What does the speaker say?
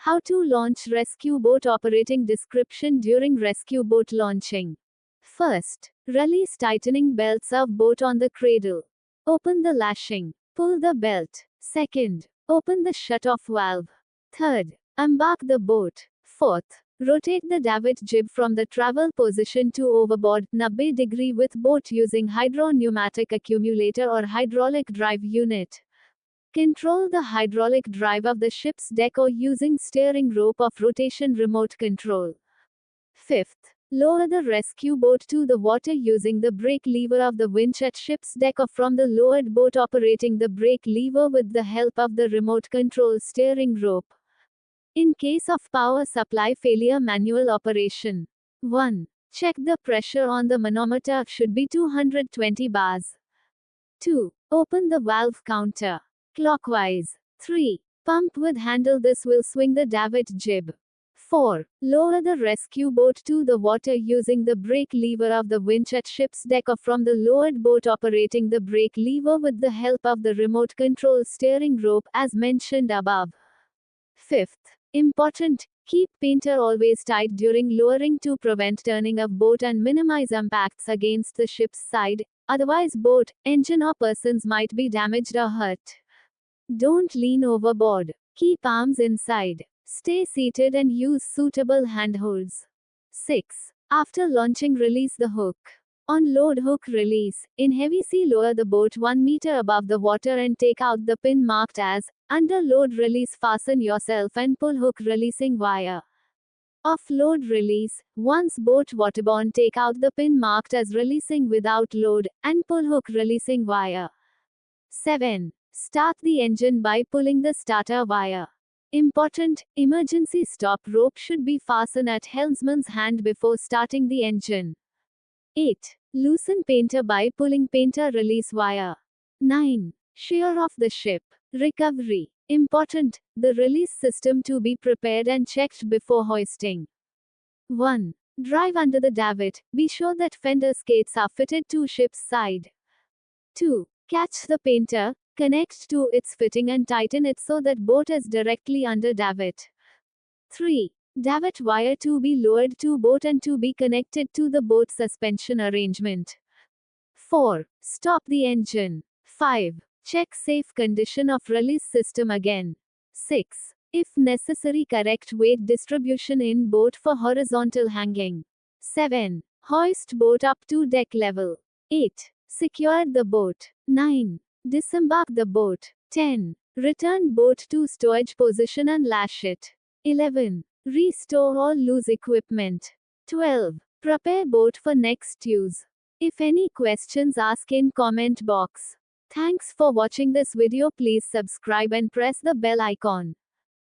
How to launch rescue boat operating description during rescue boat launching. First, release tightening belts of boat on the cradle. Open the lashing. Pull the belt. Second, open the shut-off valve. Third, embark the boat. Fourth, rotate the davit jib from the travel position to overboard 90° with boat using hydro-pneumatic accumulator or hydraulic drive unit. Control the hydraulic drive of the ship's deck or using steering rope of rotation remote control. Fifth, lower the rescue boat to the water using the brake lever of the winch at ship's deck or from the lowered boat operating the brake lever with the help of the remote control steering rope. In case of power supply failure, manual operation. 1. Check the pressure on the manometer should be 220 bars. 2. Open the valve counter clockwise. 3. Pump with handle. This will swing the davit jib. 4. Lower the rescue boat to the water using the brake lever of the winch at ship's deck or from the lowered boat operating the brake lever with the help of the remote control steering rope as mentioned above. 5th, important, keep painter always tight during lowering to prevent turning of boat and minimize impacts against the ship's side, otherwise boat, engine or persons might be damaged or hurt. Don't lean overboard. Keep arms inside. Stay seated and use suitable handholds. 6. After launching, release the hook. On load, hook release. In heavy sea, lower the boat 1 meter above the water and take out the pin marked as under load release. Fasten yourself and pull hook releasing wire. Off load release. Once boat waterborne, take out the pin marked as releasing without load and pull hook releasing wire. 7. Start the engine by pulling the starter wire. Important, emergency stop rope should be fastened at helmsman's hand before starting the engine. 8. Loosen painter by pulling painter release wire. 9. Shear off the ship. Recovery. Important, the release system to be prepared and checked before hoisting. 1. Drive under the davit. Be sure that fender skates are fitted to ship's side. 2. Catch the painter. Connect to its fitting and tighten it so that boat is directly under davit. 3. Davit wire to be lowered to boat and to be connected to the boat suspension arrangement. 4. Stop the engine. 5. Check safe condition of release system again. 6. If necessary, correct weight distribution in boat for horizontal hanging. 7. Hoist boat up to deck level. 8. Secure the boat. 9. Disembark the boat. 10. Return boat to stowage position and lash it. 11. Restore all loose equipment. 12. Prepare boat for next use. If any questions, ask in comment box. Thanks for watching this video. Please subscribe and press the bell icon.